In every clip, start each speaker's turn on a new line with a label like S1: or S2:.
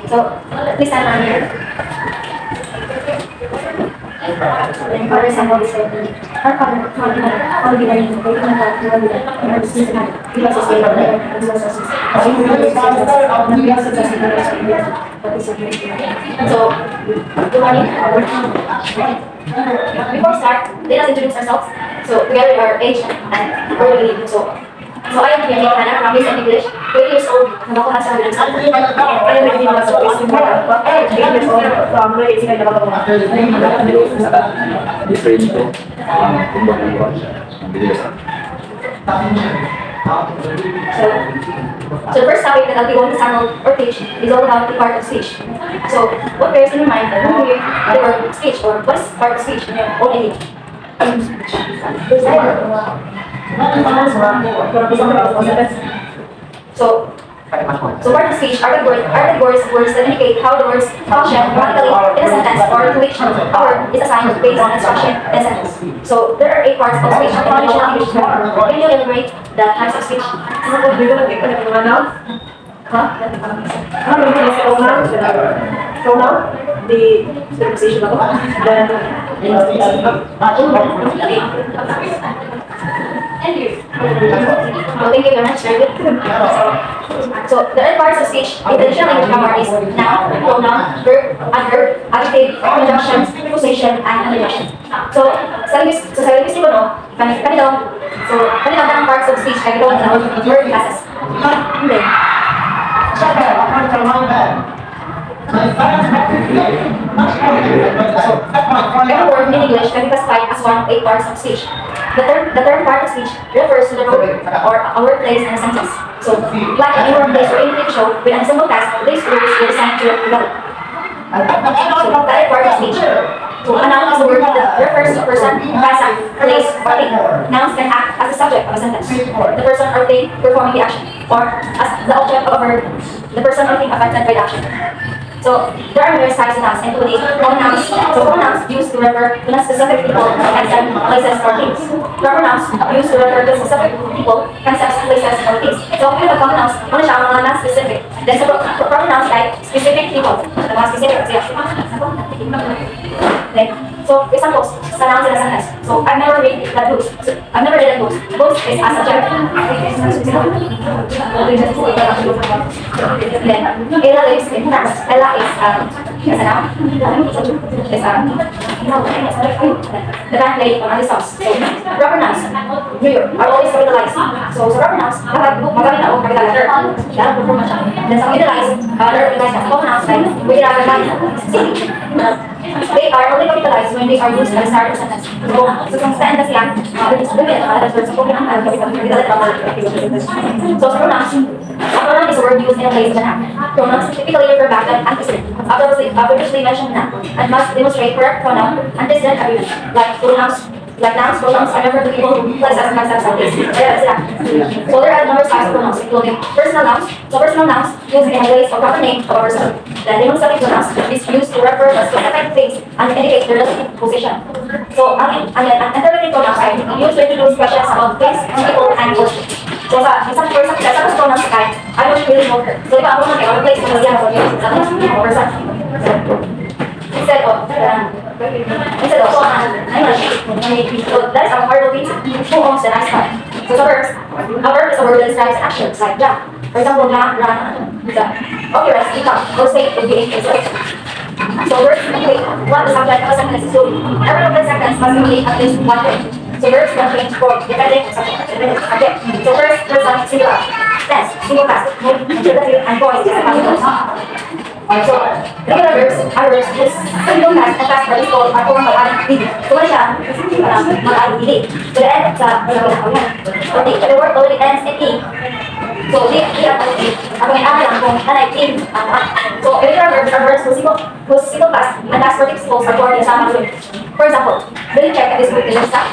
S1: So, please stand on here. And for example, this way, our father, all the learning, so, good morning. Before we start, let us introduce ourselves. So, together with our age and where we live. So I am Hannah from Miss English, 20 years old. Nabakahasa ng sa I am ready to sa Facebook. 8 years old from Malaysia na So the first topic that I'll be going to handle or teach is all about the part of speech. So what bears in your mind when you hear the word speech or what is part of speech or anything? So part of speech are categories of words that indicate how the words function grammatically in a sentence or to which a word is assigned based on instruction in a sentence. So there are 8 parts of speech in traditional English grammar. Can you elaborate the types of speech? Pronoun, the preposition of then thank you very much, very good. So the 8 parts of speech in traditional English grammar is noun, pronoun, verb, adverb, adjective, conjunction, preposition, and interjection. So sa linguist ko no, kanila ang parts of speech ay gawin sa word classes. Hindi. Every word in English can be classified as one of 8 parts of speech. The term part of speech refers to the role or a word plays in a sentence. So, like any word plays or any show with a simple task, these words are assigned to together. So, that is part of speech. So, a noun is a word that refers to a person, place, or thing. Nouns can act as the subject of a sentence. The person or thing performing the action, or as the object of a verb, the person or thing affected by the action. So, there are numerous types of nouns, including pronouns. So, pronouns used to refer to specific people, concepts, places, or things. Proper nouns used to refer to specific people, concepts, places, or things. So, kung yung common nouns, muna siya mga non-specific. Then, sa proper nouns like specific people, mga specific siya. Okay. So, examples, sa nouns in a sentence. So, I've never read that books. I've never read that books. Books is a subject. Then, Ella lives in France. Ella is a noun. Is the band played on this house. So, proper nouns, New York, are always capitalized. So, sa proper nouns, magamit ako capital letter. Kaya perform siya. Then, sa capitalized, they're recognized as common nouns like city. They are only capitalized when they are used at the start of a sentence. So kung sa end kasi yan, limit ang alas words sa pronoun at capital letter. So sa pronouns, a pronoun is a word used in a place of a noun. Pronouns typically refer back to an antecedent, previously mentioned noun, and must demonstrate correct pronoun, antecedent agreement, like nouns, pronouns are referred to people, places, concepts, and things. So there are numerous types of pronouns, including personal nouns. So personal nouns used in a place or proper name of a person. Then demonstrative pronouns is used to refer to specific things and indicate their relative position. So interrogative pronouns are used to introduce questions about things, people, and person. So sa pronouns kay I don't really know her. So iba ako naman place ko siya sa person. Instead of so that is a part of it. Who owns the nice car? So a verb is a word that describes actions like jump. For example, jump, run, okay, rest, eat up, or stay, would be a So verbs indicate what the subject of a sentence is doing. Every of the sentence must indicate at least one thing. So verbs can change form depending on subject. Okay. So first, person, singular. Tense, single past, mood, activity, and voice is a passive. So, regular verbs are verbs with single past and past participle are formed by adding ed. So, wala siya, mag-add ed. So, the end sa okay, the word already ends in e. So, di ang ako may add lang kung nanay in. So, irregular verbs are verbs whose single past and past participles are formed in some manner. For example, will you check if this book is in stock?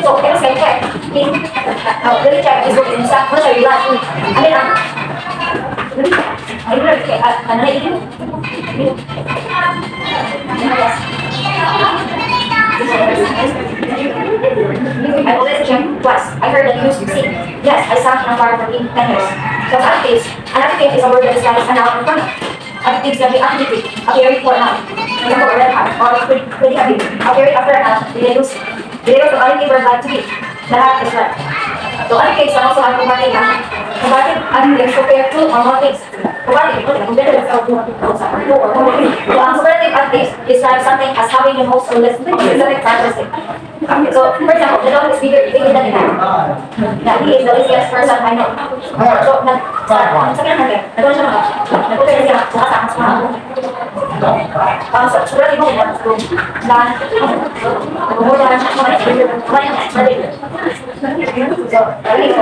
S1: So, kaya mas check. Will you check if this book is in stock? Muna siya relax. Ano lang? I always check twice. I heard that you used to sing. Yes, I sang in a choir for 10 years. So an adjective is a word that describes a noun or pronoun. Adjectives can be adjective, appearing for now. Example, red hat, or predicative, appearing after a noun, related to adjective verb like to be. The hat is red. So adjectives can also have comparative action. Comparative adjectives compare two or more things. Comparative adjectives describe something as having the most or less specific characteristic. So, for example, the dog is bigger than the cat. That he is the laziest person I know. So, sa kinahan nagpunta siya siya sa kasama sa mga so, sobrang ibang dan kemudian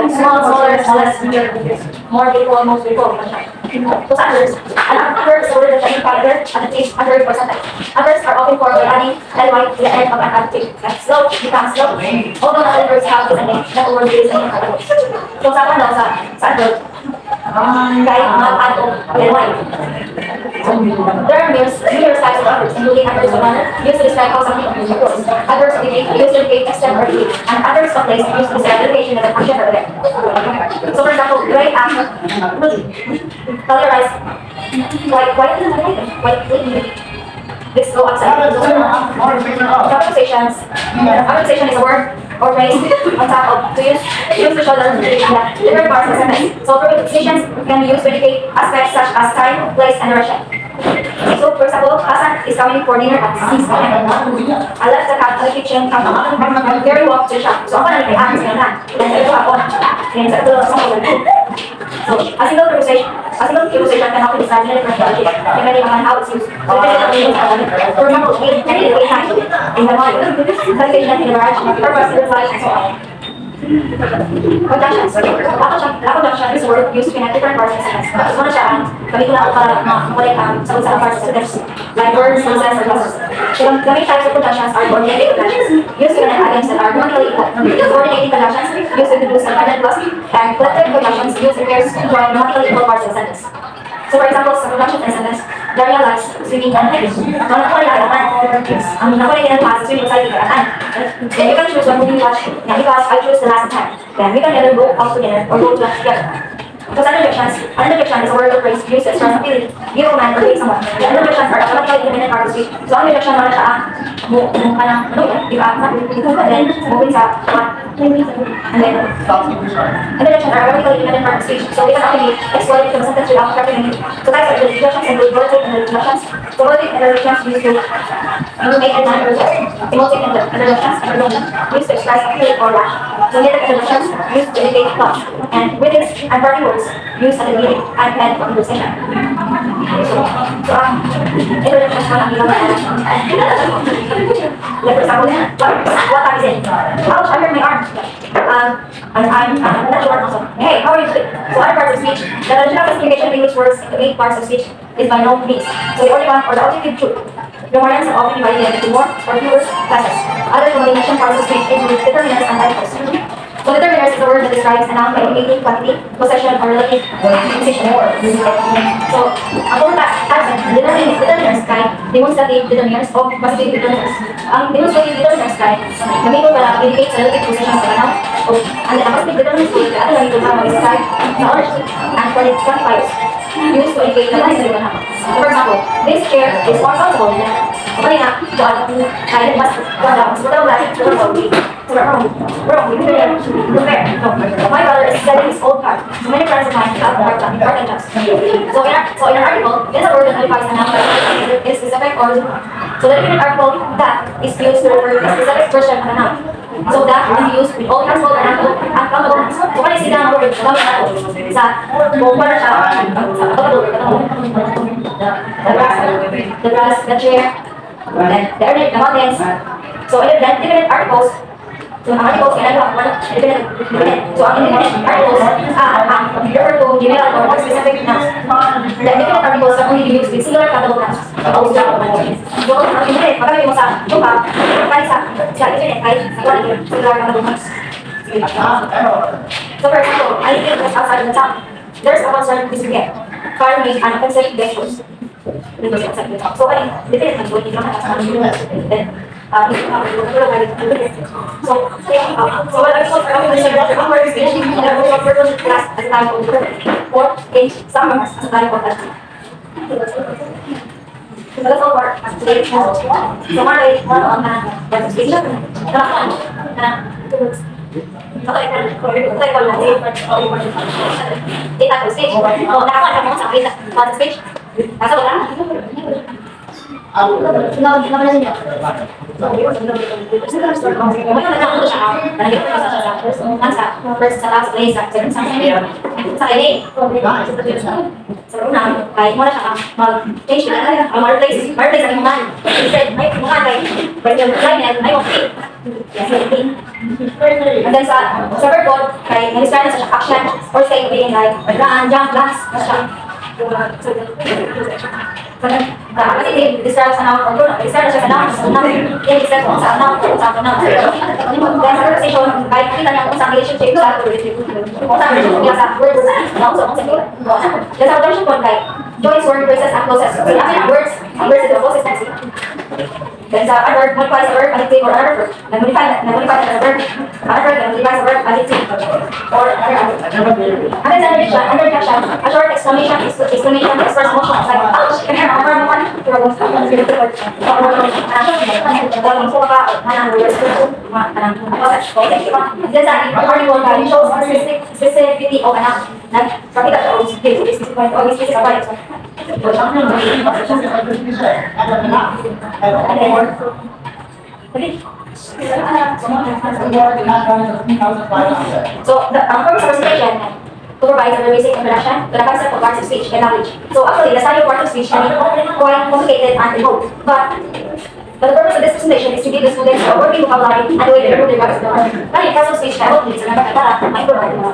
S1: small, smaller, bigger, more people, most people. Those others, others are the same character, adjective, for something. Others are often formed by adding ly to the end of an adjective. Like slow becomes slow. Although not all words have this ending, not all words use the same character. So, sa akin daw, sa adverb, kahit mag-add o ly. There are numerous types of adverbs, including adverbs of manner, used to describe how something occurs. Adverbs of degree, used to indicate extent or degree, and adverbs of place, used to describe the location of an action or event. So, for example, great action, colorize, white, let's go outside. Prepositions. Preposition is a word or phrase on top of to use to show the different parts of a sentence. So prepositions can be used to indicate aspects such as time, place, and direction. So, for example, Hassan is coming for dinner at 6 p.m. I left the cat in the kitchen, very walk to the shop. So, ako na nagkailangan sa kanya. Then, sa ito ako. Then, sa ito sa so, a single preposition can often describe many different qualities, depending on how it's used. So, depending on the meaning. For example, any day time in the morning, conversation in the garage, purpose, reply, and so on. Conjunctions. A conjunction is a word used to connect different parts of a sentence. So, ano siya, kami ko lang para makulit sa usang parts of sentence, like words, sentences, or clauses. So, the main types of conjunctions are coordinating conjunctions, used to connect items that are numerically equal. Coordinating conjunctions, used to introduce an added clause, and collective conjunctions, used in pairs to join numerically equal parts of a sentence. So, for example, sa conjunction in a sentence, Daria likes swimming and hiking. So, nakuha niya nakuha niya ng swimming beside the karatan. Then you can choose one movie watch. Yeah, because I choose the last time. Then we can either go out together or go to lunch together. So, interjection is a word or phrase used to express a feeling, give a command, or take someone. The interjections are automatically independent part of speech. So, ang interjection wala siya di ba? And then, moving sa what? And then, interjections are automatically independent part of speech. So, they can actually exploit from a sentence without correcting it. So, types of interjections include volatile interjections. So, volatile interjections used to make a command or result. Emotive interjections used to express a feeling or rash. So, negative interjections used to indicate thoughts. And witness and party words used at the beginning and end of conversation. Interjections are not given by like for example, what time is it? Ouch, I hurt my arm. I'm not sure also. Hey, how are you doing? So other parts of speech, the traditional classification of English words into 8 parts of speech is by no means. So the only one or the objective truth. Grammarians are often divided into more or fewer classes. Other combination parts of speech include determinants and articles. So determiners is a word that describes a noun by indicating quantity, possession, or relative position. So, ang total types of determiners kay demonstrative determiners o positive determiners. Ang demonstrative determiners kay gamitin para indicate sa relative position sa noun o ang positive determiners kay ato gamitin para mag-describe sa origin and quantifiers used to indicate the life of a noun. For example, this chair is more comfortable than okay na, John, kahit mas matawag natin, my brother is selling his old car. So many friends of mine have part-time jobs. So in an article, there's a word that identifies a noun that is specific or so the different article that is used to refer to a specific version of a noun. So that can be used with all household and uncountable nouns. So when I sit down over sa kung paano siya the grass, the chair, the mountains. So in the different articles, so ang articles can have one independent. So ang independent articles refer to general or specific nouns. The independent articles can only be used with singular countable nouns. So ang independent, pagkakit mo sa lupa, kahit sa internet, kahit sa quality, singular countable nouns. So for example, I think that's outside of the town. There's a concern this weekend. Car make an offensive gestures. So I definitively going to then so what I thought I was class as a type of or in some as a type of Let's go for stage. So, mga on na stage. Kita ko stage. Oh, nakakuha mo sa kita. On stage. Nasa wala? First sa last place sa so una, kahit mo na siya mag-change na mga place sa imuman. Instead, may mga kahit pwede yung client, may okay. Yes, okay. And then sa verb code, kahit mag-describe na sa action or statement like run, jump, dance, siya. Kasi describe sa noun or pronoun, describe na siya sa noun, describe kung sa noun, kung sa pronoun. Then sa preposition, kahit kita niya kung sa relationship sa relationship sa words, nouns o kung sa then sa conjunction code, like joins word versus and clauses. So after words is the closest tense. Then sa adverb, modify sa verb, adjective or another verb. Nag-modify sa verb, another verb, nag-modify sa verb, adjective or another adverb. And then sa under caption, a short exclamation express emotion. Like, ouch! Then sa article, it shows specificity of an act. Nagpakita siya o specific point. So, the purpose of presentation to provide a basic introduction to the concept of parts of speech and language. So, actually, the study of parts of speech can be quite complicated and involved, but the purpose of this presentation is to give the students a working vocabulary and a way to improve their vocabulary. But in parts of speech, I hope it's a number para ma-improvise mo.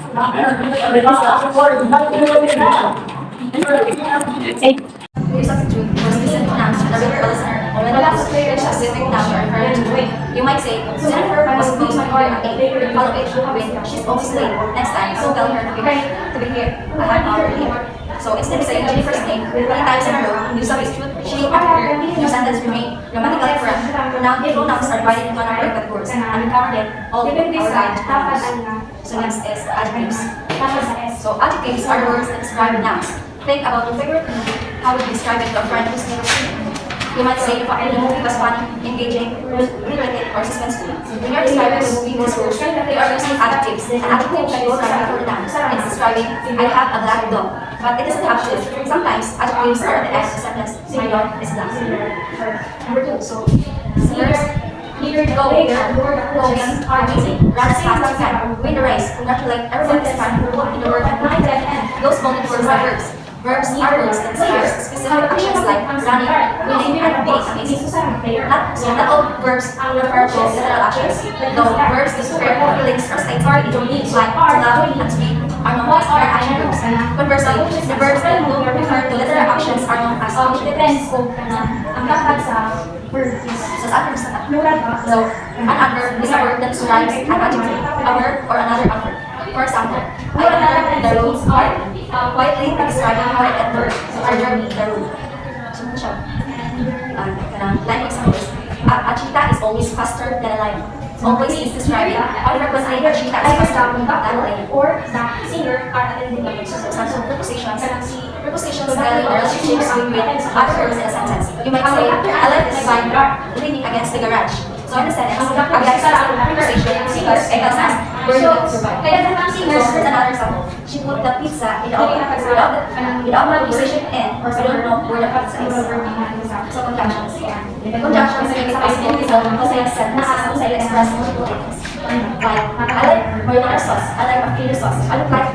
S1: You substitute for specific nouns to the reader or listener when the last specific noun you're referring to. You might say, Jennifer was supposed to be here at 8, follow it with, she's always late. Next time, so tell her to be here a half hour early. So instead of saying Jennifer's name 3 times in a row, you substitute she and her. Your sentence remain grammatically correct. Pronouns are divided into a number of categories, and we covered it all our guide. So next is adjectives. So adjectives are the words that describe nouns. Think about your favorite movie. How would you describe it to a friend who's never seen it? You might say the movie was funny, engaging, related, or suspenseful. When you're describing the movie with words, you are using adjectives. An adjective can go right before the noun. It's describing, I have a black dog. But it doesn't have to. Sometimes adjectives are at the end of the sentence. My dog is black. Number 2. So, verbs. Here go, going, amazing, run as fast as you can, win the race, congratulate everyone is fine, in the word at 9, 10, and those bolded words are verbs. Verbs are words that describe specific actions like running, winning, and being amazing. Not all verbs refer to literal actions, though verbs that refer to feelings or states like to love and to be are known as verb action verbs. Conversely, the verbs that do refer to literal actions are known as function verbs. So, an adverb is a word that describes an adjective, a verb, or another adverb. For example, I entered the room quietly describing how I entered the room. So, like examples, a cheetah is always faster than a lion. Always is describing how frequently a cheetah is faster than a lion. Or the singer are attending the lecture. So, some prepositions. Prepositions tell the relationships between other words in a sentence. You might say, I left my bike leaning against the garage. So in the sentence, against the preposition, because against where you survive. So here's another example. She put the pizza in the oven without the preposition in, or we don't know where the pizza is. So conjunctions. Conjunctions may be possible because I said na kung sa express multiple things. Like, I like marinara sauce. I like a clear sauce. I look like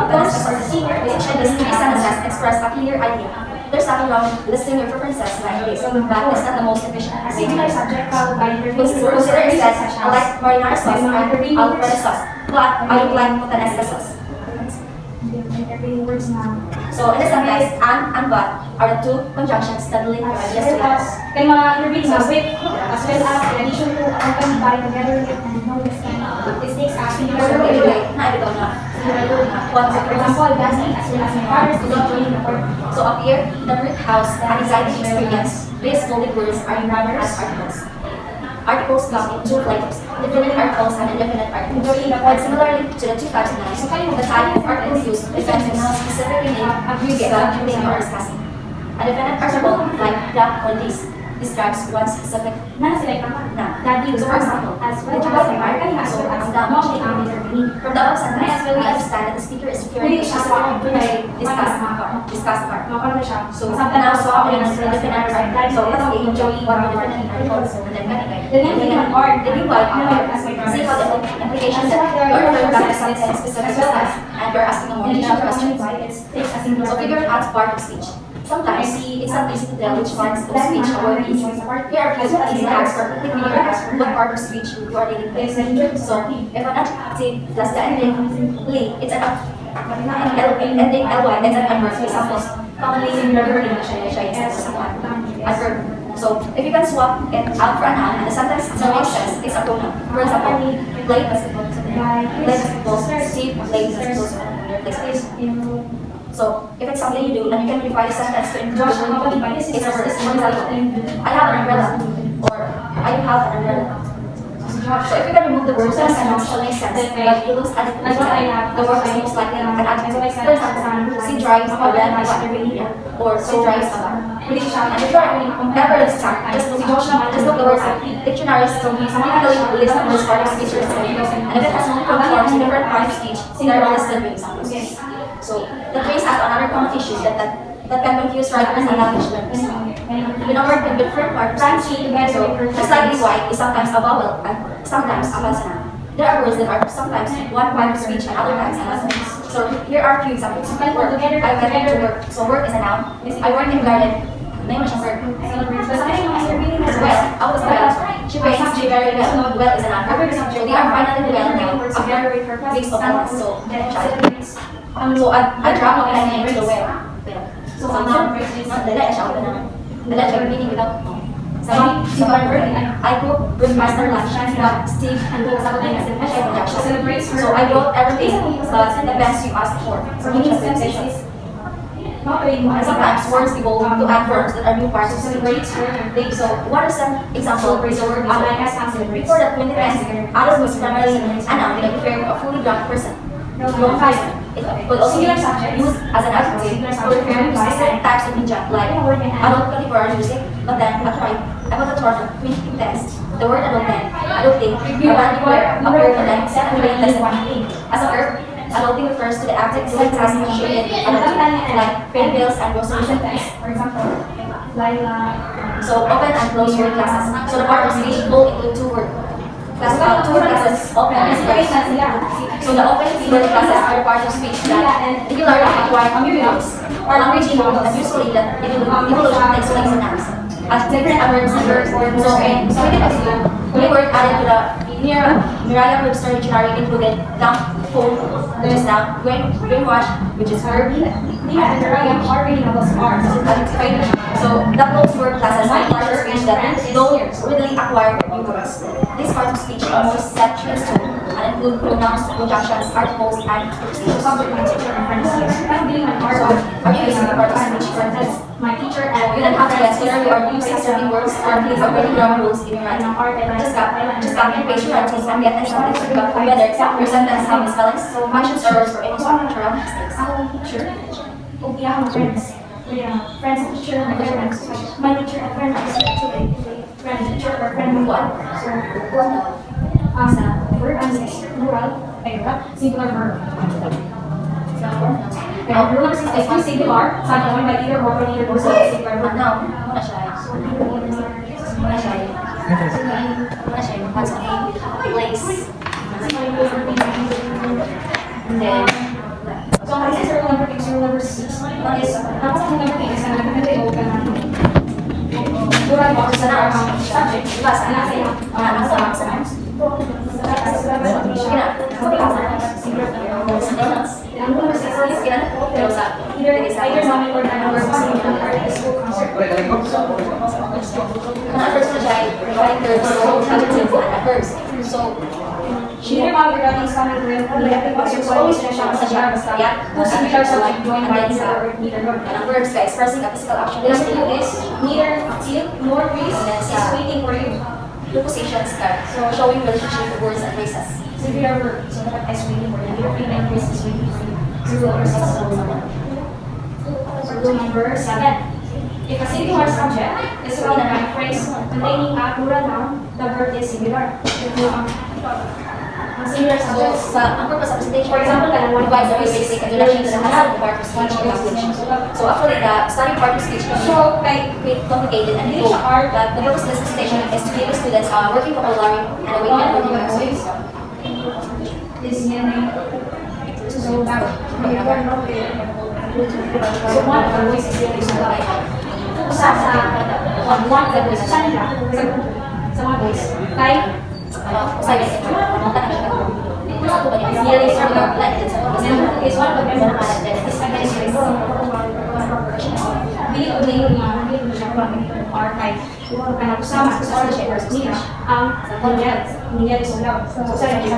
S1: those which in these 3 sentences express a clear idea. There's nothing wrong with listing your preferences like this, but it's not the most efficient. Consider instead, I like marinara sauce or Alfredo sauce, but I would like puttanesca sauce. So, in the sentence, and but are the two conjunctions that link
S2: As
S1: yes
S2: well
S1: to
S2: as, kay mga intervening na with, as well as in addition to accompanied by together with and no this kind of mistakes as in
S1: So, anyway, ito na.
S2: For example, that's it, as well as my father's to join the court.
S1: So, up here, the root house and anxiety experience, these folded words are regarded as articles. Articles come in two flavors, definite articles and indefinite articles. And similarly to the two types of nouns, the type of articles used depends on how specifically named the thing you are discussing. A definite article, like that or this, describes one specific
S2: Na sila yung
S1: noun.
S2: daddy,
S1: So, for example,
S2: as well
S1: the
S2: as
S1: Tagalog
S2: my
S1: part,
S2: family, as
S1: so
S2: well as
S1: ang
S2: the
S1: dami
S2: mom ang intervening.
S1: from the above sentence, we understand that the speaker is referring to specific discuss part.
S2: Ano siya?
S1: So, now swap in the definite article. So, let's say Joey one of the definite articles and then
S2: The name of art,
S1: the new one, see how the implication that you're referring back to something specific and you're asking a more detailed question. So, figure out part of speech. Sometimes it's not easy to tell which parts of speech a word is. Here are few easy hacks for quickly figuring out what part of speech you are dealing with. So, if an adjective plus the ending ly, it's an ending ly, it's an adverb. Examples, commonly referring to adverb. So, if you can swap it out for a noun and the sentence still makes sense, it's a pronoun. For example, play basketball. Play basketball. Steve plays basketball. So, if it's something you do and you can modify the sentence to include the word it's a verb. For example, I have an umbrella or I have an umbrella. So, if you can remove the words and the sentence to make sense, but you lose at the word is most likely an adjective. For example, she drives a red car or she drives a car. And if you are ever stuck, just look the words up. Dictionaries typically list the words part of speech or and if it has multiple forms in different parts of speech, there are listed with examples. So, the phrase has another common issue that can confuse writers and language learners. When a word with different parts of speech, so the slightly white is sometimes a vowel and sometimes a consonant. There are words that are sometimes one part of speech and other times another. So, here are a few examples. Work. I went to work. So, work is a noun. I work in garden. Name is a verb. Well, I was well. She pays me very well. Well is an adverb. So, they are finally well now after weeks of illness. So, so a drama can name to the well. So now, the letter meaning without so I cook with master lunch, but Steve and do something as an introduction. So I wrote everything, but the best you asked for. And sometimes words evolve to adverbs that are new parts of speech. So what is an example of the word before the 2010s, adult was primarily a noun that referred to a fully grown person. It could also be used as an adjective for referring to specific types of media, like adult contemporary music, but then at right, about the tour of 2010s, the word adulting, appeared in like 7 less than 1 As a verb, adulting refers to the active doing tasks associated with adulting, like paying bills and grocery shopping.
S2: For example,
S1: So open and close word classes. So the part of speech fall into two word classes, open and close. So the open word classes are part of speech that regularly acquire words or language evolve and usually that evolution takes place in nouns. As different adverbs and verbs. So we can assume the word added to the Merriam-Webster dictionary included dump, fold, which is noun, brainwash, which is verb, so that those word classes are part of speech that don't readily acquire new words. This part of speech are most set in stone and include pronouns, conjunctions, articles, and prepositions. So, are you using the part of speech for instance?
S2: my teacher and
S1: You don't have to guess whether you are using certain words or please obey grammar rules in your writing. Just copy and paste your writings and get them about whether your sentence have misspellings, functions, errors, or any structural mistakes.
S2: we have friends. We are friends, teacher, my friends. My teacher and friend friend, teacher, or friend.
S1: What?
S2: So, verb and plural, singular verb. Rule number 6 is use singular, subject by either or from either person, singular verb.
S1: No, muna siya. Muna siya. Place. And then,
S2: So, this is rule number 6. Tapos ang number 8 is ang nagpapit o plural box na ang subject.
S1: diba sa natin? Sa nouns.
S2: Singular verb.
S1: Ang number 6 is pero sa
S2: either mommy or dad or something is full concept.
S1: Ang first na siya, right term, so adjective and a verb. So,
S2: Either mommy or dad is coming with negative concept, so always na siya basta two singular subject join again sa word neither nor.
S1: ang verbs ka expressing a physical action.
S2: There's two is neither active nor breeze is waiting for you.
S1: Prepositions ka, so showing relationship to words and phrases.
S2: Singular verb, so dapat is waiting for you. Neither being and breeze is waiting for you. Zero or six. Rule number 7. If a singular subject is found in a phrase containing a plural noun, the verb is singular. Ang singular subject,
S1: Ang purpose of presentation,
S2: for example,
S1: provides a basic introduction to the concept of part of speech and language. So actually, the study part of speech can be
S2: so kay
S1: bit complicated and difficult, but the purpose of this presentation is to give students working vocabulary and a way to improve their skills.
S2: is yan ay so back. So one of the ways is yan ay so back. Usa sa one of the ways sa nila sa mga ways kay
S1: Sabi,
S2: is one of the members is against race. Dili ko dili ko siya or kay kana usama sa shepherds niya ang niya is love. So sa siya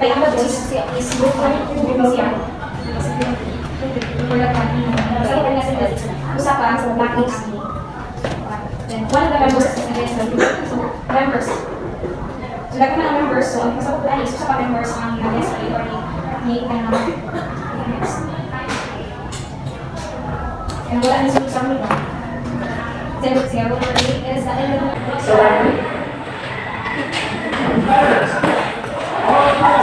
S2: kay ang is group siya. Wala pa sa kanya sa usa pa sa black is then one of the members is against the group. So members so daghan na members so ang kasabot ani so sa members ang against the or ni kana and wala ni sa mga zero zero is that in
S1: so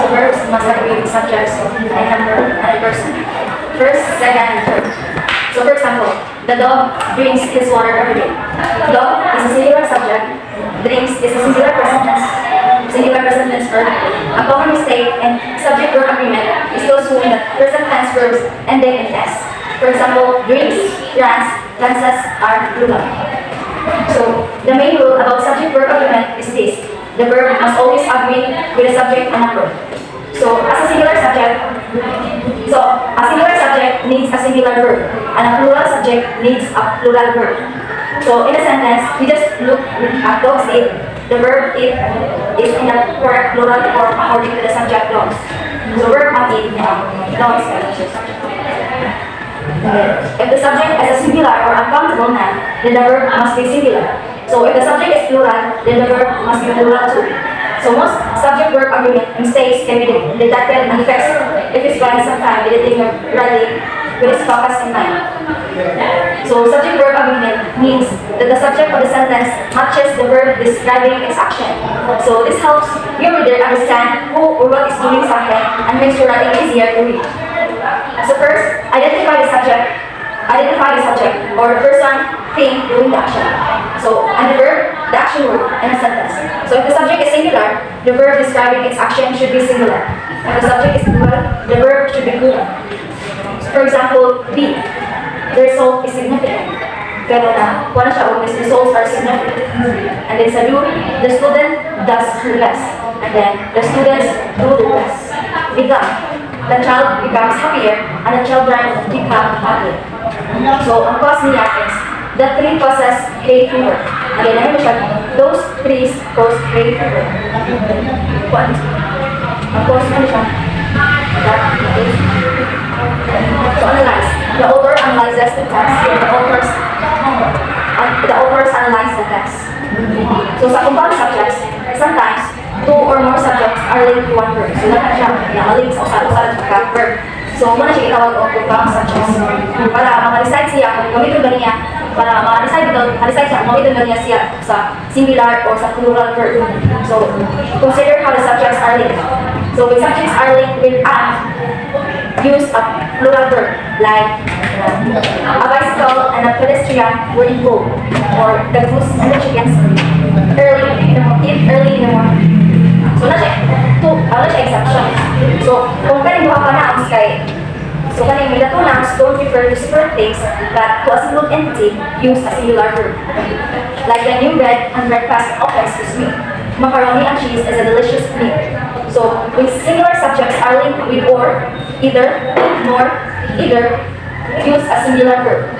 S1: verbs must agree with subjects and number and a person. First, second, and third. So for example, the dog drinks his water every day. Dog is a singular subject. Drinks is a singular present tense. Singular present tense verb. A common mistake in subject-verb agreement is to assume that present tense verbs ending in s. For example, drinks, runs, dances are plural. So the main rule about subject-verb agreement is this: the verb must always agree with the subject and a verb. So a singular subject needs a singular verb, and a plural subject needs a plural verb. So in a sentence, we just look at dogs eat. The verb eat is in the correct plural form according to the subject dogs. So verb eat dogs. If the subject is a singular or uncountable noun, then the verb must be singular. So if the subject is plural, then the verb must be plural too. So most subject-verb agreement mistakes can be detected and fixed if you spend some time editing your writing with its focus in mind. So subject-verb agreement means that the subject of the sentence matches the verb describing its action. So this helps your reader understand who or what is doing something and makes your writing easier to read. So first, identify the subject or the person, thing doing the action. So, and the verb, the action word in a sentence. So if the subject is singular, the verb describing its action should be singular. If the subject is plural, the verb should be plural. So for example, B, the result is significant. Pero na, kung ano siya, the results are significant. And then sa do, the student does her best. And then the students do their best. Become, the child becomes happier and the children become happier. So, ang cause niya is the tree causes hay fever. Again, ano siya? Those trees cause hay fever. What? Ang cause ano siya? That is. So, analyze. The author analyzes the text. The authors analyze the text. So, sa compound subjects, sometimes two or more subjects are linked to one verb. So, lahat siya na-link sa usahan sa verb. So, muna siya itawag o compound subjects. Para ma-decide siya kung gamitin ba niya, para ma-decide siya kung gamitin ba niya siya sa singular or sa plural verb. So, consider how the subjects are linked. So, when subjects are linked with an, use a plural verb like a bicycle and a pedestrian were involved, or the goose and the chickens early in the morning. So, na siya exception. So, kung kaning buha ka nouns kay, so kaning may dato nouns don't refer to separate things, but to a single entity, use a singular verb. Like the new bread and breakfast often is sweet. Macaroni and cheese is a delicious meal. So, when singular subjects are linked with or, either, nor, either, use a singular verb.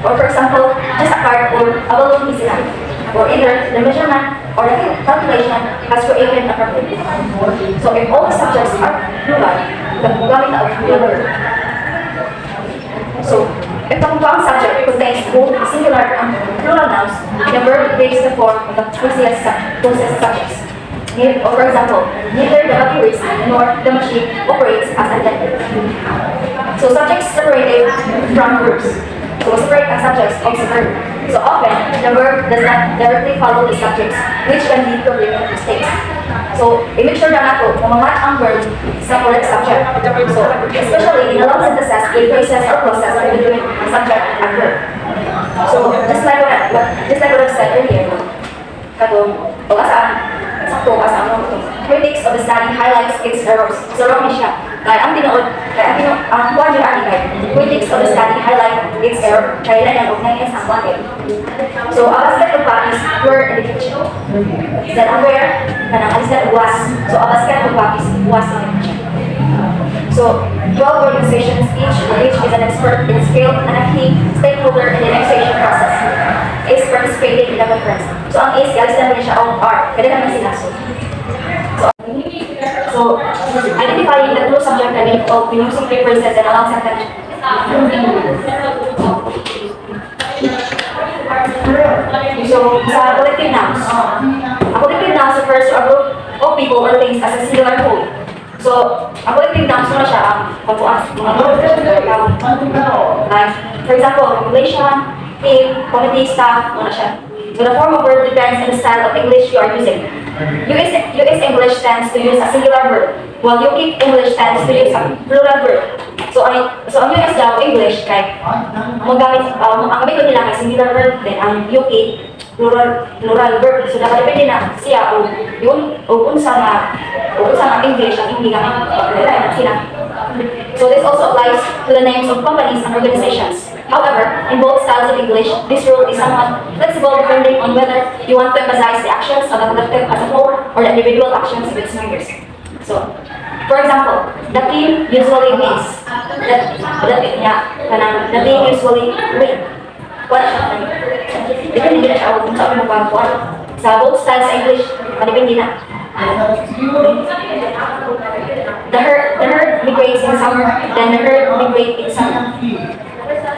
S1: Or for example, just a card or a balloon is enough. Or either the measurement or the calculation has created a problem. So if all the subjects are plural, the gamit na plural verb. So if the compound subject contains both singular and plural nouns, the verb takes the form of the possessed subjects. Or for example, neither the motorist nor the machine operates as intended. So subjects separated from verbs. So separate as subjects of the verb. So often, the verb does not directly follow the subjects, which can lead to grammar mistakes. So, i-make sure na nato na mamatch ang verb sa correct subject. So, especially in a long sentences with phrases or clauses between subject and verb. So, just like what I've said earlier, katong, o asaan, sakto, asaan mo ito. Critics of the study highlights its errors. So, wrong siya. Kaya ang kuha nyo ani kay critics of the study highlight its error. Kaya na of 9 ang bakit. So, a basket of puppies were in the kitchen. Then, ang where, kanang a basket was. So, a basket of puppies was in the kitchen. So, 12 organizations, each is an expert in its field and a key stakeholder in the negotiation process, is participating in the conference. So, ang is, i-alisan mo siya on R. Pwede naman sila. So, identifying the true subject and meaning of when using preferences and a long sentence. So, sa collective nouns. A collective noun refers to a group of people or things as a singular whole. So, a collective nouns muna siya ang pagbuas. Like, for example, population, team, committee, staff, muna siya. So, the form of word depends on the style of English you are using. US English tends to use a singular verb, while UK English tends to use a plural verb. So ang US daw English kay ang gamit nila kay singular verb, then ang UK plural verb. So nakadepende na siya o unsa nga English ang hindi gamit sila. So this also applies to the names of companies and organizations. However, in both styles of English, this rule is somewhat flexible depending on whether you want to emphasize the actions of the collective as a whole or the individual actions of its members. So, for example, the team usually wins. The team usually win. Depende na siya kung saan mo ba sa both styles of English, depende na. The herd migrates in summer, then the herd migrates in summer.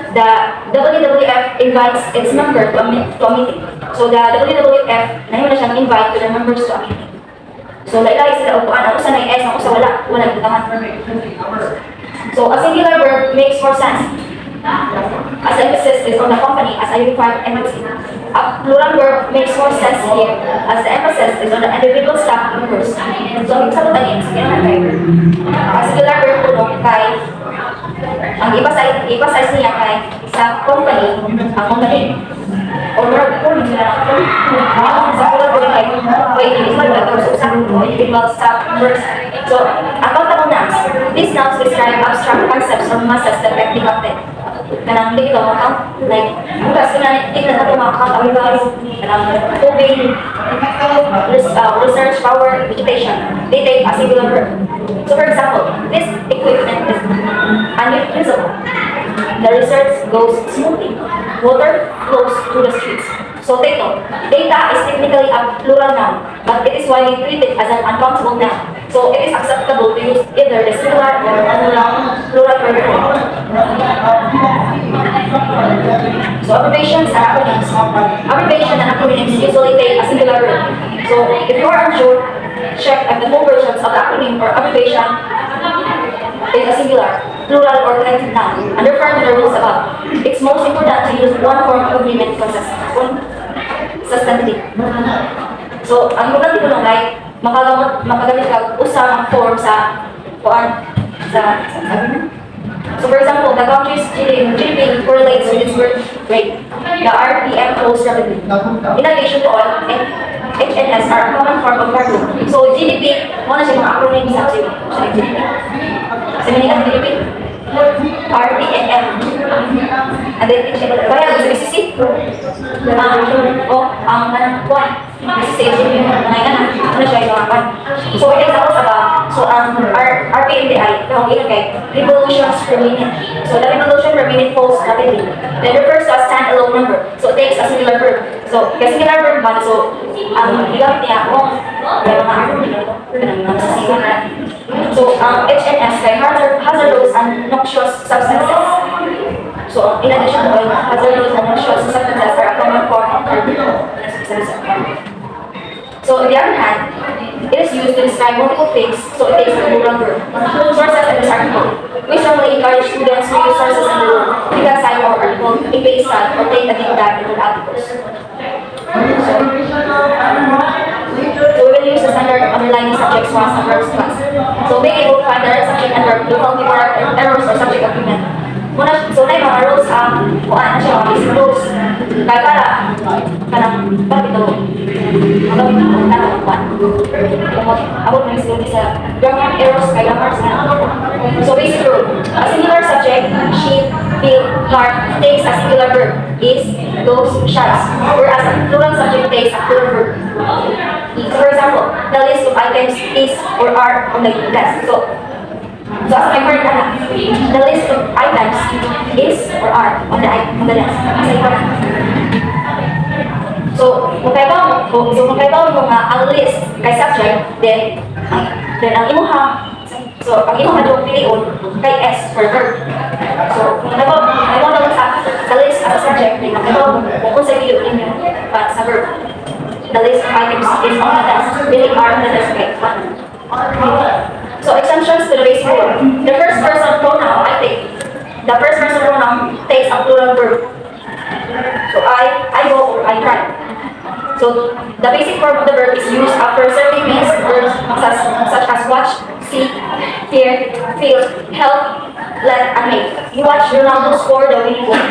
S1: The WWF invites its members to a meeting. So the WWF, nahiman na siyang invite to the members to a meeting. So lailay sila upuan, ang usa na yung S, ang usa wala itahan. So a singular verb makes more sense, as the emphasis is on the company as a unified entity. A plural verb makes more sense here, as the emphasis is on the individual staff members. So sa tutanin, sige na kayo. A singular verb puno kay ang iba-size niya kay sa company, ang company. Or kung nila sa plural verb kay individual staff members. So, accountable nouns. These nouns describe abstract concepts or masses that affect the content. Kanang hindi ito makakount, like, bukas na tingnan natin makakount ang guys, kanang tubig, research, power, vegetation. They take a singular verb. So for example, this equipment is unusable. The research goes smoothly. Water flows through the streets. So take note, data is technically a plural noun, but it is widely treated as an uncountable noun. So it is acceptable to use either the singular or plural verb form. So abbreviations and acronyms. Abbreviation and acronyms usually take a singular verb. So if you are unsure, check if the full versions of the acronym or abbreviation is a singular, plural, or collective noun, and refer to the rules above. It's most important to use one form of agreement consistently. So, ang importante ko lang ay makagamit ka usang form sa So, for example, the country's GDP correlates with its birth rate. The RPM flows rapidly. In addition to all, HNS are a common form of cargo. So, GDP, muna siya mga acronym sa GDP. Kasi manilang GDP, RPM. And then, kaya gusto BCC. Ang kanang buwan. BCC, GDP, mga ano siya yung mga buwan. So, it is also about, so So, RPMDI, ingat kay revolutions per minute. So, the revolution per minute falls rapidly. Then refers to a standalone number. So, it takes a singular verb. So, kasi singular verb ba, so, ang igamit niya kung may mga so, HNS kay hazardous and noxious substances. So, in addition to oil, hazardous and noxious substances are a common form of carbon. So, on the other hand, it is used to describe multiple things, so it takes a plural verb. Sources in this article. We strongly encourage students to use sources in the room, pick a side or article, a base side, or take a deep dive into the articles. So, we will use the standard underlying subjects once and verbs class. So, being able to find the right subject and verb will help you correct errors or subject agreement. So, na yung mga rules kuhaan na siya, mga basic rules. Kaya parang ito, magawin mo na kuhaan. Abot na yung siguro sa grammar errors kay grammars na. So, basic rule. A singular subject, she, feel, heart, takes a singular verb, is, goes, shots. Whereas a plural subject takes a plural verb. So, for example, the list of items is or are on the desk. So as my word the list of items is or are on the desk. So kung kaibaw mo nga ang list kay subject, then ang imuha, so ang imuha yung piliun kay S for verb. So kung kaibaw naman sa list as a subject, then ang kaibaw mo kung sa piliun niyo sa verb. The list of items is on the desk, really are on the desk. So extensions to the basic rule. The first person pronoun, I take. The first person pronoun takes a plural verb. So I go or I try. So the basic form of the verb is used after certain means verbs such as watch, see, hear, feel, help, let, and make. You watch Ronaldo score the winning goal.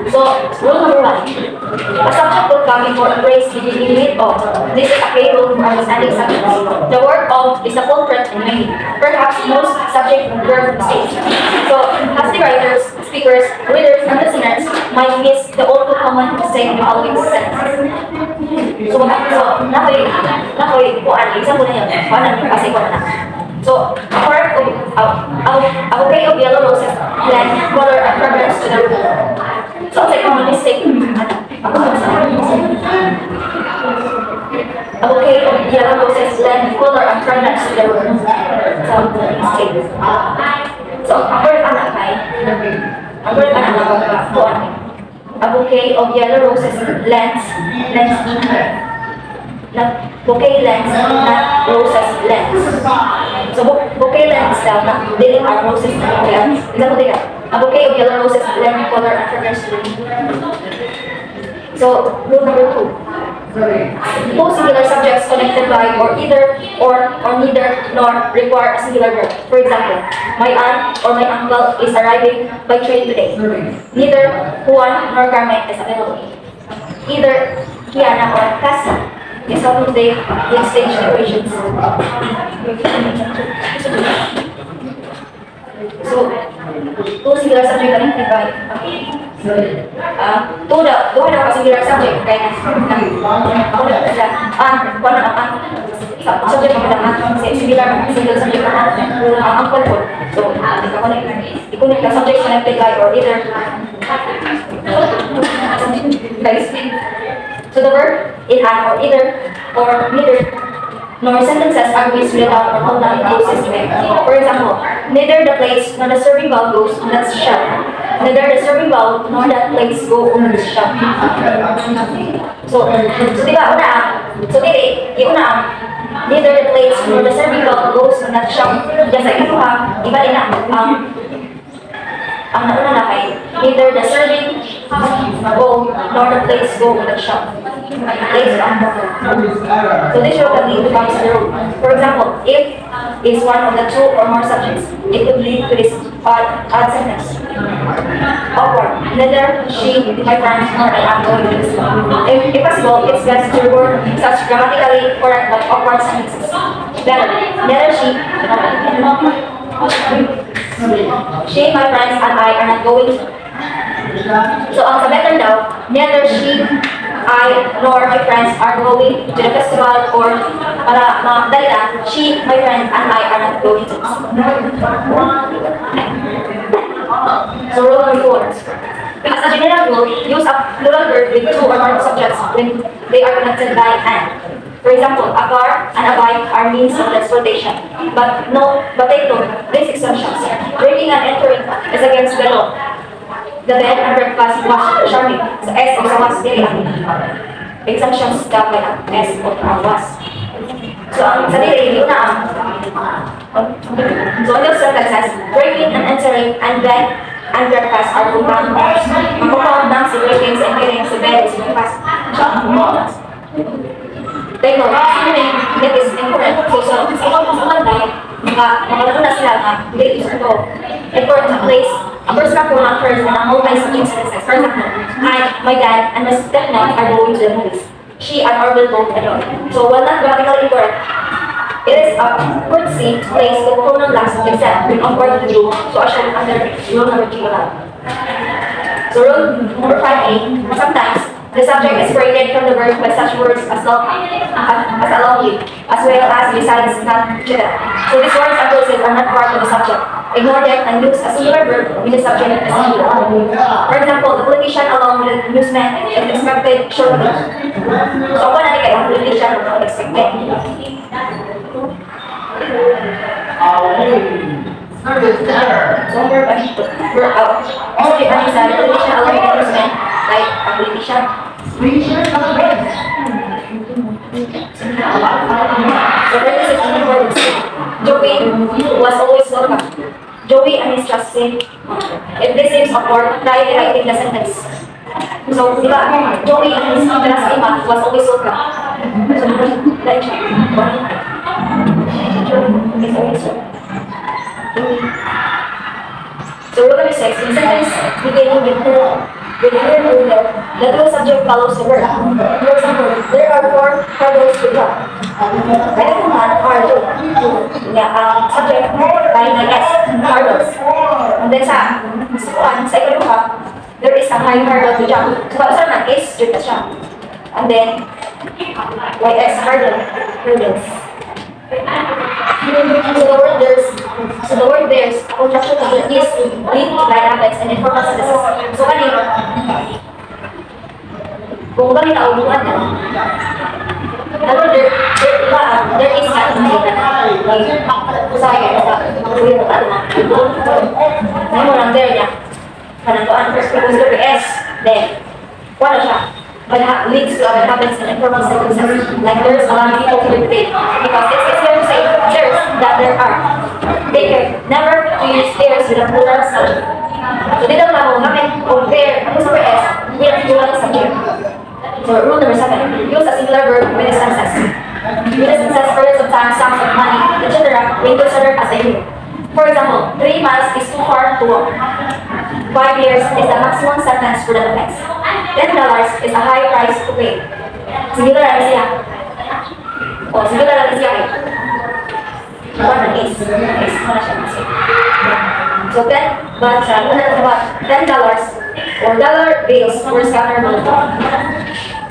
S1: So, rule number 1. A subject will come before a phrase beginning with of. This is a key rule for understanding subjects. The word of is the full threat in meaning. Perhaps most subject-verb states. So, as the writers, speakers, readers, and listeners might miss the all too common mistake in the following sentence. So, nakoy, example na yun. Kasi ko na. So, a bouquet of yellow roses lend color and fragrance to the room. So, it's a common mistake. A bouquet of yellow roses lend color and fragrance to the room. So, mistake. So, ang word anak kay, a bouquet of yellow roses lends bouquet lens, not roses lens. So bouquet lens daw na dili ang roses na lens. Example dito, a bouquet of yellow roses lend color and fragrance to the room. So rule number 2. Two singular subjects connected by or either or neither nor require a singular verb. For example, my aunt or my uncle is arriving by train today. Neither Juan nor Carmen is available. Either Kiana or Cassie is helping today in stage equations. So, two singular subject connected by duha daw ka singular subject kaya ako na subject mo na singular subject ang uncle ko. So, i-connect ka subject connected by or either guys. So the verb in an or either or neither nor sentences are used without or hold down closest event. For example, neither the plates nor the serving bowl goes on that shelf. Neither the serving bowl nor that plates go on the shelf. So diba una, so iuna neither the plates nor the serving bowl goes on that shelf. Just like ikaduha, iba din na ang nauna na kay neither the serving bowl nor the plates go on the shelf. So this show can lead to comes the rule. For example, if is one of the two or more subjects, it could lead to this odd sentence. Awkward. Neither she, my friend, nor I am going to this. If possible, it's best to reword such grammatically correct but awkward sentences. Better. Neither she, my friends, and I are not going. So ang sa better daw, neither she I nor my friends are going to the festival or para madali lang, she, my friend, and I are not going to the So rule number 4. As a general rule, use a plural verb with 2 or more subjects when they are connected by and. For example, a car and a bike are means of transportation. But take note, these exemptions. Drinking and entering is against the law. The bed and breakfast was charming. So S o sa was dili ang exemptions dapat ang S o ang was. So ang sa dili yun na ang so on the sentences, drinking and entering and bed and breakfast are compound verbs. Ang compound ng si drinking, si entering, si bed, si breakfast. Take note, assuming that is incorrect. So sa mga day, makalaro na sila na they use to important sa place. Ang first pronoun first and ang multi-subject sentences. For example, my dad and my stepmom are going to the movies. She and I will go alone. So while not grammatically incorrect, it is a courtesy to place the pronoun last except when according to rule. So I should under rule number 3 allowed. So rule number 5A, sometimes the subject is separated from the verb by such words as along with, as well as besides, not together. So these words and clauses are not part of the subject. Ignore them and use a singular verb when the subject is singular. For example, the politician along with the newsman is expected shortly. So ako na kaya ang politician is expected. So verb and only ang isa, the politician along with the newsman, like a politician. So this is an important step. Joey was always welcome. Joey and his class say, if this seems awkward, try rewriting the sentence. So, di ba, Joey and his classmate was always welcome. So, like, so rule number 6, in sentence beginning with her ruler, the true subject follows the verb. For example, there are 4 hurdles to jump. Kaya naman are 2. Subject by the S, hurdles. And then sa ikaluha, there is a high hurdle to jump. So sa naman is jump na siya. And then, YS, hurdles. So the word there's a contraction of the is linked to dynamics and informal sentences. So kanina, kung ba nilaunuan na, ano there is not usaya ka sa kuya mo na mo lang there niya. Kanang first because the S, then, wala siya. But leads to other habits and informal sentences. Like there's a lot of people who debate because it's fair to say there's that there are. Take care, never to use there's with a plural subject. So dito lang namin compare ang super S with a plural subject. So rule number 7, use a singular verb with instances. With instances periods of time, sums of money, etc. when considered as a unit. For example, 3 miles is too far to walk. 5 years is the maximum sentence for the defense. $10 is a high price to pay. Singular lang siya. O, singular lang siya. One is wala siya kasi. So, $10 or dollar bills were scattered on the floor.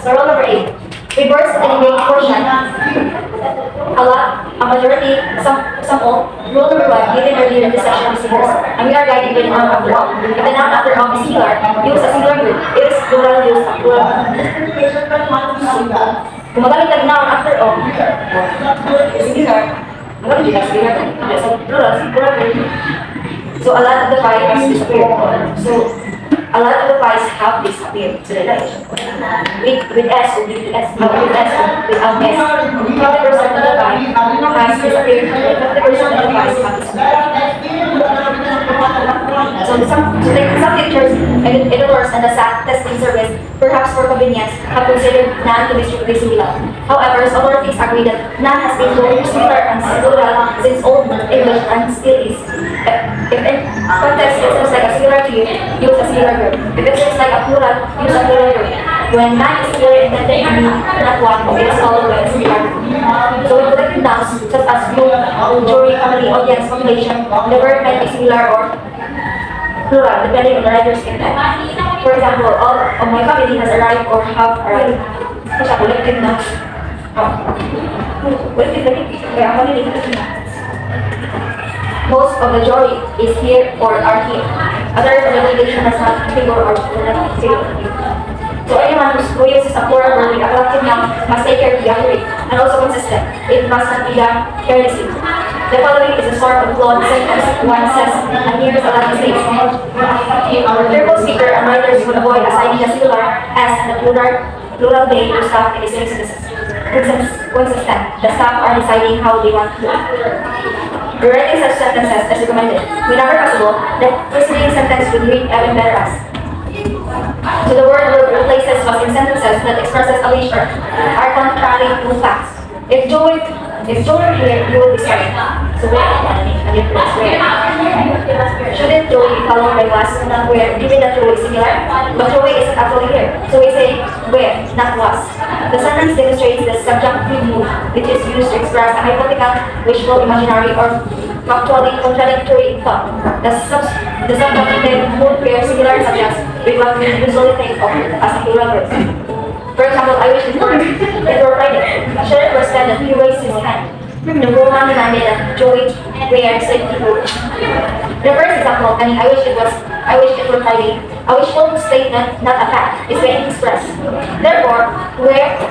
S1: So, rule number 8. Reverse the negative portion. A lot, a majority, some all. Rule number 1, given earlier in the session is reverse. And we are guiding with noun after all. If the noun after all is singular, use a singular group. If it's plural, use a plural. Kung magaling tag noun after all, singular, magaling tag singular. So plural, group. So a lot of the pie has disappeared. So a lot of the pies have disappeared. So with S or with S, without S, 50% of the pie has disappeared. 50% of the pies have disappeared. So some teachers, editors, and the SAT testing service, perhaps for convenience, have considered none to be strictly singular. However, authorities agree that none has been both singular and singular since Old English and still is. If in context it seems like a singular to you, use a singular verb. If it seems like a plural, use a plural verb. When none is singular intended to mean not one, it is followed by a singular verb. So when collecting nouns such as group, jury, family, audience, population, the verb might be singular or plural depending on the writer's intent. For example, all of my family has arrived or have arrived. Ito siya, collective na. Oh. Collective na rin. Kaya family. Most of the jury is here or are here. Other representation has not figure or figure. So anyone who uses a plural verb with a collective noun must take care to be accurate and also consistent. It must not be done carelessly. The following is a sort of flawed sentence. One says, and here is a lot of mistakes. Careful speaker and writers would avoid assigning the singular s and the plural they to staff in the same sentences. Consistent. The staff are deciding how they want to do it. Rewriting such sentences is recommended. Whenever possible, the preceding sentence would read even better as. So the word will replaces was in sentences that expresses a wish or are contrary to facts. If Joe were here, you would be sorry. So where? Shouldn't Joey be followed by was, not where, given that Joey is singular? But Joey is actually here. So we say where, not was. The sentence demonstrates the subjunctive mood, which is used to express a hypothetical, wishful, imaginary, or factually contradictory thought. The subjunctive mood pairs singular subjects with what we usually think of as a plural verb. For example, I wish it were Friday. A sheriff was said that he raised his hand. The woman demanded that Joey wear safety boots. The first example, I wish it were Friday. A wishful statement, not a fact, is being expressed. Therefore,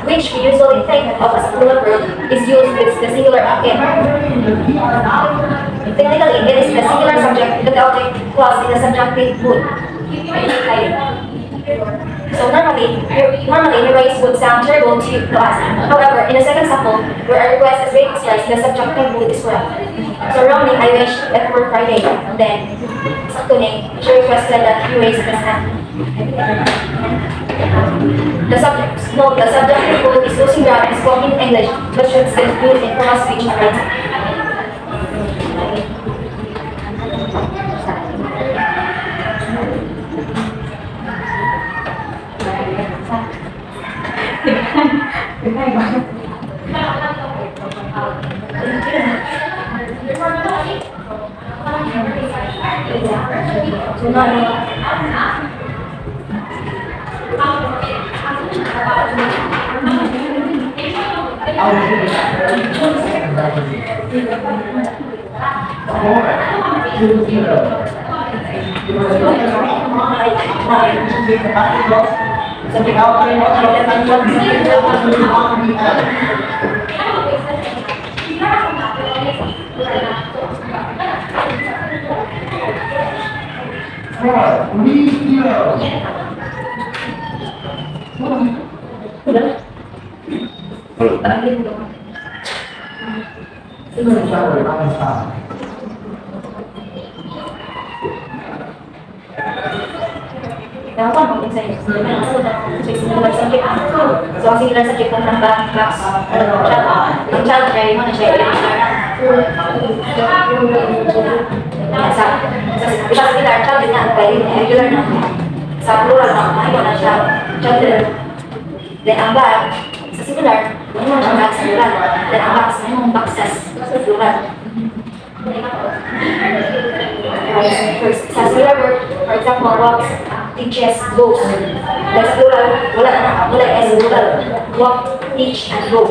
S1: which we usually think of as a plural verb is used with the singular again. Technically, it is the singular subject that the object was in the subjunctive mood. So normally, erase would sound terrible to us. However, in the second sample, where a request is being expressed, the subjunctive mood is correct. So wrongly, I wish it were Friday. Then, saktuning, she requested that he raise his hand. The subjunctive mood is losing ground in spoken English, but should still be used in formal speech and writing. So, ang singular subject ng box, ang child ay mo na siya sa singular, child din na, regular na. Sa plural na, ayaw na siya, children. Then, ang bag, sa singular, ayaw na siya bag sa plural. Then, ang box, ayaw ng boxes sa plural. Sa singular word, for example, walks, teaches, goes. That's plural, wala as plural. Walk, teach, and go.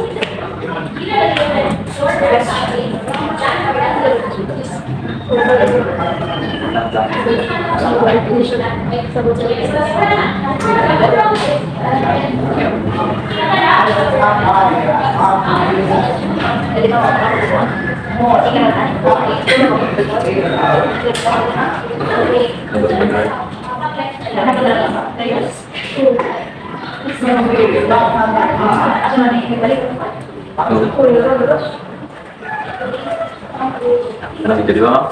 S3: Masih jadi apa?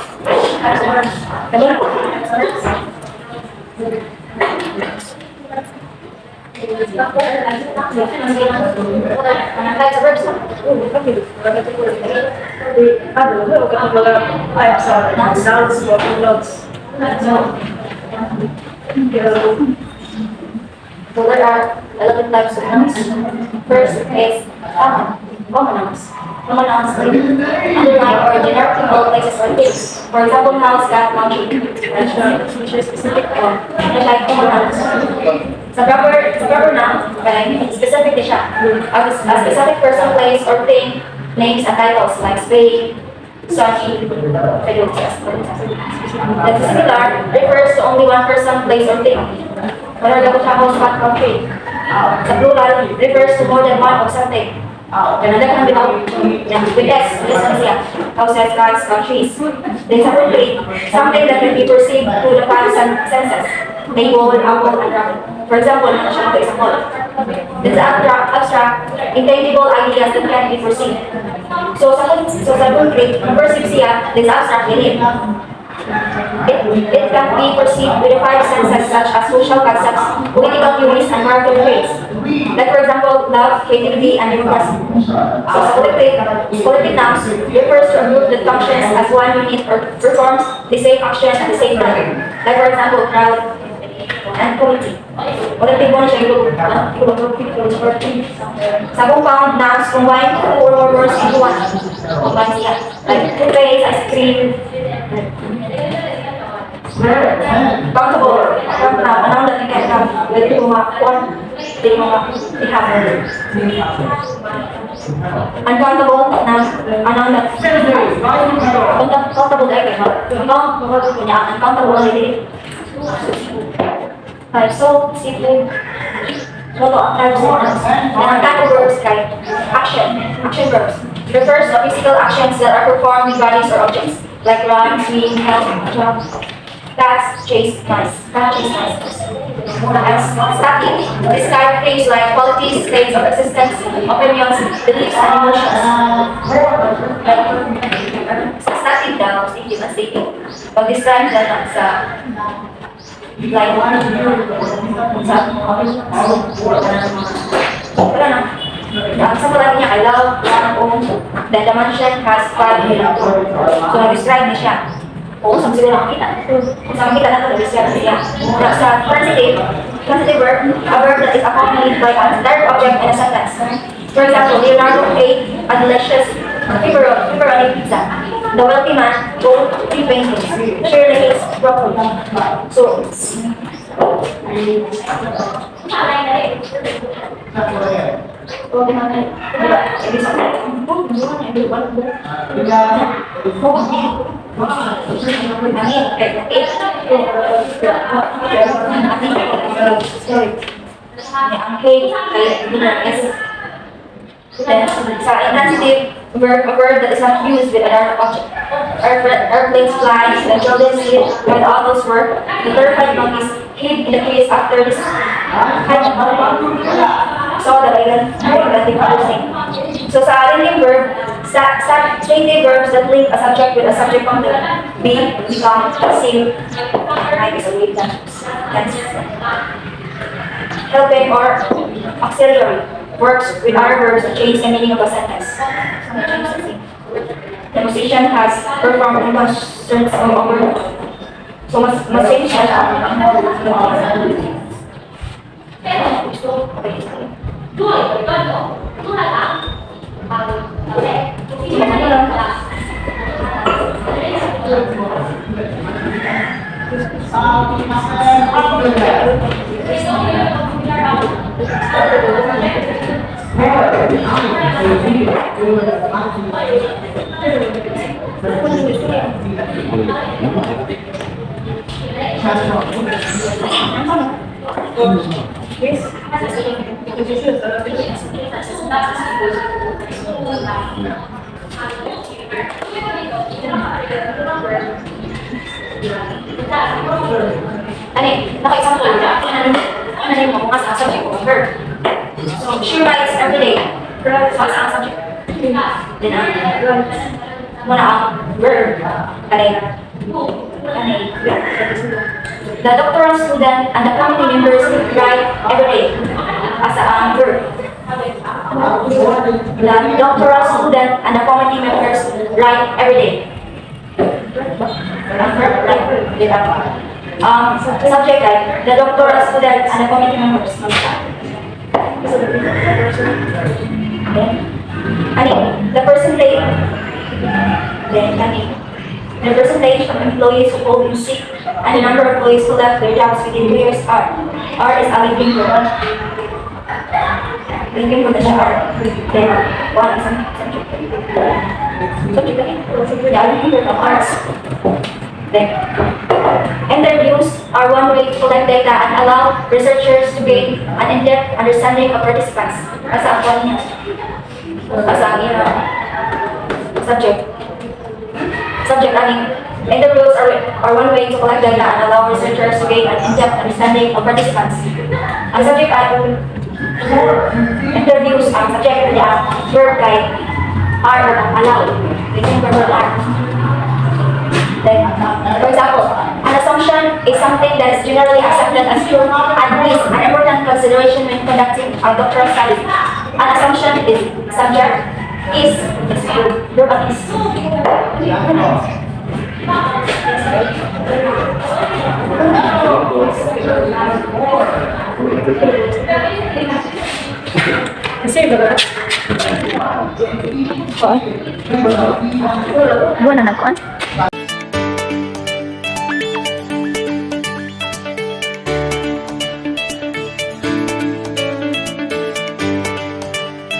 S1: So there are 11 types of nouns. First is common nouns. common nouns like underline or generic people, places, or things. For example, house, cat, monkey. Which is specific like common nouns. Sa proper noun, okay, specific din siya. A specific person, place, or thing, names and titles like spade, son, fiducias. The singular refers to only one person, place, or thing. Whether the house, cat, country. Sa plural refers to more than one of something. Another can be with S, listen siya. Houses, cats, countries. Then sa portrait, something that can be perceived through the five senses. Table, apple, and rocket. For example, ano siya example. It's abstract, intangible ideas that can be perceived. So sa portrait, perceive siya, this abstract belief. It can be perceived with the five senses such as social concepts, political theories, and character traits. Like for example, love, creativity, and democracy. So collective nouns refers to a group that functions as one unit or performs the same action at the same time. Like for example, crowd and committee. Collective mo na siya group. Sa compound nouns, combine two or more words into one. Combine siya. Like toothpaste, ice cream. Countable, anong that you can have with uncountable, anong that countable uncountable so, seafood, type of verbs like action verbs, refers to physical actions that are performed with bodies or objects, like run, swim, help, jump. Cats, chase, mice. Static, describe things like qualities, states of existence, opinions, beliefs, and emotions. Sa static daw, static. Pag-describe na sa like sa palagi niya, I love, then the mansion has 5 million. So, na-describe niya siya. Oo, saan siguro nakakita? Kung saan makita natin, na-describe siya. Sa transitive verb, a verb that is accompanied by a direct object in a sentence. For example, Leonardo ate a delicious pepperoni pizza. The wealthy man bought 3 paintings. Shirley hates broccoli. So, sa intransitive verb, a verb that is not used with another object. Airplanes fly, the children sleep, when the adults work, the terrified monkeys hid in the trees after this so that so sa aling verb, stative verbs that link a subject with a subject content, be, become, sing, helping or auxiliary works with other verbs that change the meaning of a sentence. The musician has performed in concerts all over. So mas change siya. Naka-example na. Ano mo kung sa subject of verb. So, she writes every day. What's ang subject? Then, muna ang verb. Kanina. The doctoral student and the committee members write every day as ang verb. The doctoral student and the committee members write every day. Subject like the doctoral student and the committee members. The person plays then kani. The percentage of employees who called in sick and the number of employees who left their jobs within 2 years are. R is a linking for linking for the R. Then 1 is subject. Subject again. Yeah, linking for the R's. Then interviews are one way to collect data and allow researchers to gain an in-depth understanding of participants. Asa ako niya? Asa ang subject. Subject, I mean, interviews are one way to collect data and allow researchers to gain an in-depth understanding of participants. Ang subject ay interviews, ang subject niya, verb kay are or allow. Linking verb are. Then, for example, an assumption is something that is generally accepted as true and is an important consideration when conducting a doctoral study. An assumption is subject is verb is.
S3: Kasi ba? Buwan na nagkuhan?